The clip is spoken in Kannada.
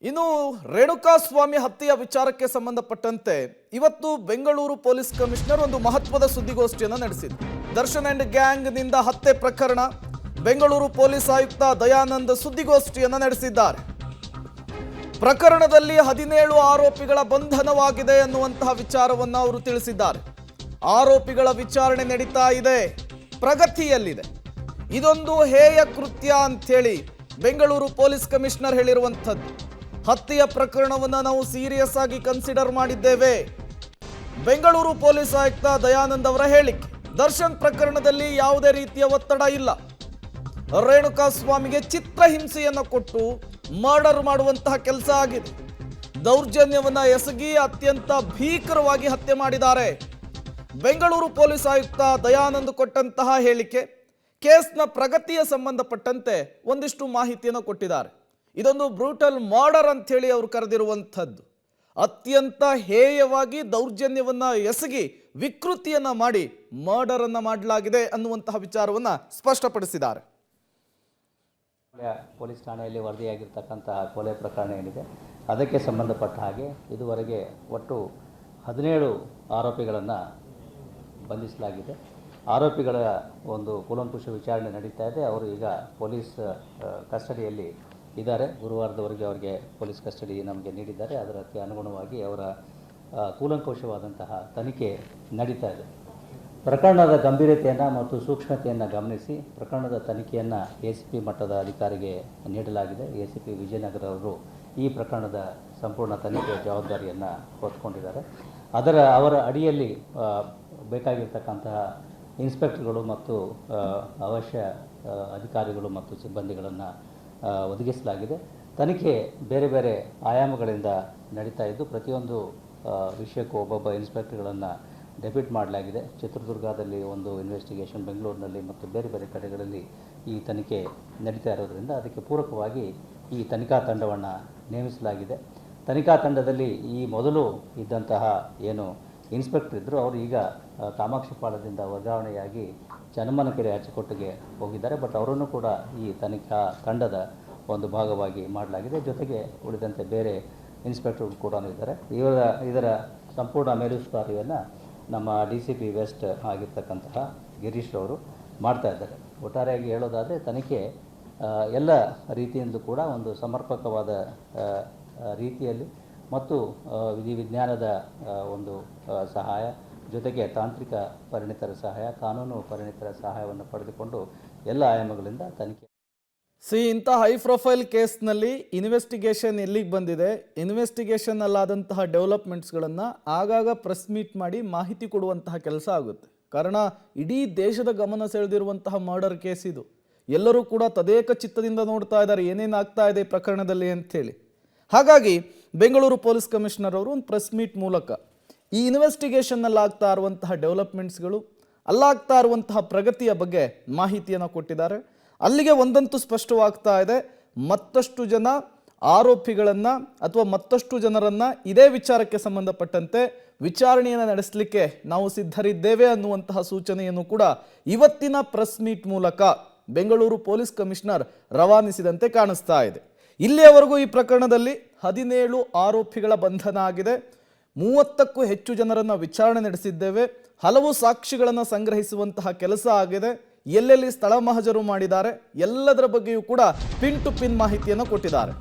ಇನ್ನು ರೇಣುಕಾಸ್ವಾಮಿ ಹತ್ಯೆಯ ವಿಚಾರಕ್ಕೆ ಸಂಬಂಧಪಟ್ಟಂತೆ ಇವತ್ತು ಬೆಂಗಳೂರು ಪೊಲೀಸ್ ಕಮಿಷನರ್ ಒಂದು ಮಹತ್ವದ ಸುದ್ದಿಗೋಷ್ಠಿಯನ್ನು ನಡೆಸಿದರು. ದರ್ಶನ್ ಅಂಡ್ ಗ್ಯಾಂಗ್ ನಿಂದ ಹತ್ಯೆ ಪ್ರಕರಣ ಬೆಂಗಳೂರು ಪೊಲೀಸ್ ಆಯುಕ್ತ ದಯಾನಂದ್ ಸುದ್ದಿಗೋಷ್ಠಿಯನ್ನು ನಡೆಸಿದ್ದಾರೆ. ಪ್ರಕರಣದಲ್ಲಿ 17 ಆರೋಪಿಗಳ ಬಂಧನವಾಗಿದೆ ಅನ್ನುವಂತಹ ವಿಚಾರವನ್ನು ಅವರು ತಿಳಿಸಿದ್ದಾರೆ. ಆರೋಪಿಗಳ ವಿಚಾರಣೆ ನಡೀತಾ ಇದೆ, ಪ್ರಗತಿಯಲ್ಲಿದೆ. ಇದೊಂದು ಹೇಯ ಕೃತ್ಯ ಅಂಥೇಳಿ ಬೆಂಗಳೂರು ಪೊಲೀಸ್ ಕಮಿಷನರ್ ಹೇಳಿರುವಂಥದ್ದು. ಹತ್ಯೆಯ ಪ್ರಕರಣವನ್ನು ನಾವು ಸೀರಿಯಸ್ ಆಗಿ ಕನ್ಸಿಡರ್ ಮಾಡಿದ್ದೇವೆ. ಬೆಂಗಳೂರು ಪೊಲೀಸ್ ಆಯುಕ್ತ ದಯಾನಂದ್ ಅವರ ಹೇಳಿಕೆ. ದರ್ಶನ್ ಪ್ರಕರಣದಲ್ಲಿ ಯಾವುದೇ ರೀತಿಯ ಒತ್ತಡ ಇಲ್ಲ. ರೇಣುಕಾಸ್ವಾಮಿಗೆ ಚಿತ್ರಹಿಂಸೆಯನ್ನು ಕೊಟ್ಟು ಮರ್ಡರ್ ಮಾಡುವಂತಹ ಕೆಲಸ ಆಗಿದೆ. ದೌರ್ಜನ್ಯವನ್ನ ಎಸಗಿ ಅತ್ಯಂತ ಭೀಕರವಾಗಿ ಹತ್ಯೆ ಮಾಡಿದ್ದಾರೆ. ಬೆಂಗಳೂರು ಪೊಲೀಸ್ ಆಯುಕ್ತ ದಯಾನಂದ್ ಕೊಟ್ಟಂತಹ ಹೇಳಿಕೆ ಕೇಸ್ನ ಪ್ರಗತಿಯ ಸಂಬಂಧಪಟ್ಟಂತೆ ಒಂದಿಷ್ಟು ಮಾಹಿತಿಯನ್ನು ಕೊಟ್ಟಿದ್ದಾರೆ. ಇದೊಂದು ಬ್ರೂಟಲ್ ಮರ್ಡರ್ ಅಂತ ಹೇಳಿ ಅವರು ಕರೆದಿರುವಂಥದ್ದು. ಅತ್ಯಂತ ಹೇಯವಾಗಿ ದೌರ್ಜನ್ಯವನ್ನ ಎಸಗಿ ವಿಕೃತಿಯನ್ನ ಮಾಡಿ ಮರ್ಡರ್ ಅನ್ನ ಮಾಡಲಾಗಿದೆ ಅನ್ನುವಂತಹ ವಿಚಾರವನ್ನ ಸ್ಪಷ್ಟಪಡಿಸಿದ್ದಾರೆ. ಪೊಲೀಸ್ ಠಾಣೆಯಲ್ಲಿ ವರದಿಯಾಗಿರ್ತಕ್ಕಂತಹ ಕೊಲೆ ಪ್ರಕರಣ ಏನಿದೆ ಅದಕ್ಕೆ ಸಂಬಂಧಪಟ್ಟ ಹಾಗೆ ಇದುವರೆಗೆ ಒಟ್ಟು 17 ಆರೋಪಿಗಳನ್ನು ಬಂಧಿಸಲಾಗಿದೆ. ಆರೋಪಿಗಳ ಒಂದು ಕೂಲಂಕುಷ ವಿಚಾರಣೆ ನಡೀತಾ ಇದೆ. ಅವರು ಈಗ ಪೊಲೀಸ್ ಕಸ್ಟಡಿಯಲ್ಲಿ ಇದ್ದಾರೆ. ಗುರುವಾರದವರೆಗೆ ಅವರಿಗೆ ಪೊಲೀಸ್ ಕಸ್ಟಡಿ ನಮಗೆ ನೀಡಿದ್ದಾರೆ. ಅದಕ್ಕೆ ಅನುಗುಣವಾಗಿ ಅವರ ಕೂಲಂಕುಷವಾದಂತಹ ತನಿಖೆ ನಡೀತಾ ಇದೆ. ಪ್ರಕರಣದ ಗಂಭೀರತೆಯನ್ನು ಮತ್ತು ಸೂಕ್ಷ್ಮತೆಯನ್ನು ಗಮನಿಸಿ ಪ್ರಕರಣದ ತನಿಖೆಯನ್ನು ACP ಮಟ್ಟದ ಅಧಿಕಾರಿಗೆ ನೀಡಲಾಗಿದೆ. ACP ವಿಜಯನಗರ ಅವರು ಈ ಪ್ರಕರಣದ ಸಂಪೂರ್ಣ ತನಿಖೆಯ ಜವಾಬ್ದಾರಿಯನ್ನು ಹೊತ್ತುಕೊಂಡಿದ್ದಾರೆ. ಅವರ ಅಡಿಯಲ್ಲಿ ಬೇಕಾಗಿರ್ತಕ್ಕಂತಹ ಇನ್ಸ್ಪೆಕ್ಟರ್ಗಳು ಮತ್ತು ಅವಶ್ಯ ಅಧಿಕಾರಿಗಳು ಮತ್ತು ಸಿಬ್ಬಂದಿಗಳನ್ನು ಒದಗಿಸಲಾಗಿದೆ. ತನಿಖೆ ಬೇರೆ ಬೇರೆ ಆಯಾಮಗಳಿಂದ ನಡೀತಾ ಇದ್ದು ಪ್ರತಿಯೊಂದು ವಿಷಯಕ್ಕೂ ಒಬ್ಬೊಬ್ಬ ಇನ್ಸ್ಪೆಕ್ಟರ್ಗಳನ್ನು ಡೆಪ್ಯೂಟ್ ಮಾಡಲಾಗಿದೆ. ಚಿತ್ರದುರ್ಗದಲ್ಲಿ ಒಂದು ಇನ್ವೆಸ್ಟಿಗೇಷನ್, ಬೆಂಗಳೂರಿನಲ್ಲಿ ಮತ್ತು ಬೇರೆ ಬೇರೆ ಕಡೆಗಳಲ್ಲಿ ಈ ತನಿಖೆ ನಡೀತಾ ಇರೋದರಿಂದ ಅದಕ್ಕೆ ಪೂರಕವಾಗಿ ಈ ತನಿಖಾ ತಂಡವನ್ನು ನೇಮಿಸಲಾಗಿದೆ. ತನಿಖಾ ತಂಡದಲ್ಲಿ ಈ ಮೊದಲು ಇದ್ದಂತಹ ಏನು ಇನ್ಸ್ಪೆಕ್ಟರ್ ಇದ್ದರು ಅವರು ಈಗ ಕಾಮಾಕ್ಷಿಪಾಳ್ಯದಿಂದ ವರ್ಗಾವಣೆಯಾಗಿ ಚನ್ನಮ್ಮನಕೆರೆ ಅಚ್ಚುಕಟ್ಟಿಗೆ ಹೋಗಿದ್ದಾರೆ. ಬಟ್ ಅವರನ್ನು ಕೂಡ ಈ ತನಿಖಾ ತಂಡದ ಒಂದು ಭಾಗವಾಗಿ ಮಾಡಲಾಗಿದೆ. ಜೊತೆಗೆ ಉಳಿದಂತೆ ಬೇರೆ ಇನ್ಸ್ಪೆಕ್ಟರ್ಗಳು ಕೂಡ ಇದ್ದಾರೆ. ಇದರ ಸಂಪೂರ್ಣ ಮೇಲುಸ್ತುವಾರಿಯನ್ನು ನಮ್ಮ DCP ವೆಸ್ಟ್ ಆಗಿರ್ತಕ್ಕಂತಹ ಗಿರೀಶ್ ಅವರು ಮಾಡ್ತಾ ಇದ್ದಾರೆ. ಒಟ್ಟಾರೆಯಾಗಿ ಹೇಳೋದಾದರೆ ತನಿಖೆ ಎಲ್ಲ ರೀತಿಯಿಂದಲೂ ಕೂಡ ಒಂದು ಸಮರ್ಪಕವಾದ ರೀತಿಯಲ್ಲಿ ಮತ್ತು ವಿಧಿವಿಜ್ಞಾನದ ಒಂದು ಸಹಾಯ, ಜೊತೆಗೆ ತಾಂತ್ರಿಕ ಪರಿಣಿತರ ಸಹಾಯ, ಕಾನೂನು ಪರಿಣಿತರ ಸಹಾಯವನ್ನು ಪಡೆದುಕೊಂಡು ಎಲ್ಲ ಆಯಾಮಗಳಿಂದ ತನಿಖೆ. ಇಂಥ ಹೈ ಪ್ರೊಫೈಲ್ ಕೇಸ್ನಲ್ಲಿ ಇನ್ವೆಸ್ಟಿಗೇಷನ್ ಎಲ್ಲಿಗೆ ಬಂದಿದೆ, ಇನ್ವೆಸ್ಟಿಗೇಷನ್ ಅಲ್ಲಾದಂತಹ ಡೆವಲಪ್ಮೆಂಟ್ಸ್ಗಳನ್ನು ಆಗಾಗ ಪ್ರೆಸ್ ಮೀಟ್ ಮಾಡಿ ಮಾಹಿತಿ ಕೊಡುವಂತಹ ಕೆಲಸ ಆಗುತ್ತೆ. ಕಾರಣ ಇಡೀ ದೇಶದ ಗಮನ ಸೆಳೆದಿರುವಂತಹ ಮರ್ಡರ್ ಕೇಸ್ ಇದು. ಎಲ್ಲರೂ ಕೂಡ ತದೇಕ ಚಿತ್ತದಿಂದ ನೋಡ್ತಾ ಇದ್ದಾರೆ ಏನೇನು ಆಗ್ತಾ ಇದೆ ಪ್ರಕರಣದಲ್ಲಿ ಅಂಥೇಳಿ. ಹಾಗಾಗಿ ಬೆಂಗಳೂರು ಪೊಲೀಸ್ ಕಮಿಷನರ್ ಅವರು ಒಂದು ಪ್ರೆಸ್ ಮೀಟ್ ಮೂಲಕ ಈ ಇನ್ವೆಸ್ಟಿಗೇಷನ್ನಲ್ಲಿ ಆಗ್ತಾ ಇರುವಂತಹ ಡೆವಲಪ್ಮೆಂಟ್ಸ್ಗಳು, ಅಲ್ಲಾಗ್ತಾ ಇರುವಂತಹ ಪ್ರಗತಿಯ ಬಗ್ಗೆ ಮಾಹಿತಿಯನ್ನು ಕೊಟ್ಟಿದ್ದಾರೆ. ಅಲ್ಲಿಗೆ ಒಂದಂತೂ ಸ್ಪಷ್ಟವಾಗ್ತಾ ಇದೆ, ಮತ್ತಷ್ಟು ಜನ ಆರೋಪಿಗಳನ್ನು ಅಥವಾ ಮತ್ತಷ್ಟು ಜನರನ್ನು ಇದೇ ವಿಚಾರಕ್ಕೆ ಸಂಬಂಧಪಟ್ಟಂತೆ ವಿಚಾರಣೆಯನ್ನು ನಡೆಸಲಿಕ್ಕೆ ನಾವು ಸಿದ್ಧರಿದ್ದೇವೆ ಅನ್ನುವಂತಹ ಸೂಚನೆಯನ್ನು ಕೂಡ ಇವತ್ತಿನ ಪ್ರೆಸ್ ಮೀಟ್ ಮೂಲಕ ಬೆಂಗಳೂರು ಪೊಲೀಸ್ ಕಮಿಷನರ್ ರವಾನಿಸಿದಂತೆ ಕಾಣಿಸ್ತಾ ಇದೆ. ಇಲ್ಲಿಯವರೆಗೂ ಈ ಪ್ರಕರಣದಲ್ಲಿ 17 ಆರೋಪಿಗಳ ಬಂಧನ ಆಗಿದೆ. 30ಕ್ಕೂ ಹೆಚ್ಚು ಜನರನ್ನು ವಿಚಾರಣೆ ನಡೆಸಿದ್ದೇವೆ. ಹಲವು ಸಾಕ್ಷಿಗಳನ್ನು ಸಂಗ್ರಹಿಸುವಂತಹ ಕೆಲಸ ಆಗಿದೆ. ಎಲ್ಲೆಲ್ಲಿ ಸ್ಥಳ ಮಹಜರು ಮಾಡಿದ್ದಾರೆ ಎಲ್ಲದರ ಬಗ್ಗೆಯೂ ಕೂಡ ಪಿನ್ ಟು ಪಿನ್ ಮಾಹಿತಿಯನ್ನು ಕೊಟ್ಟಿದ್ದಾರೆ.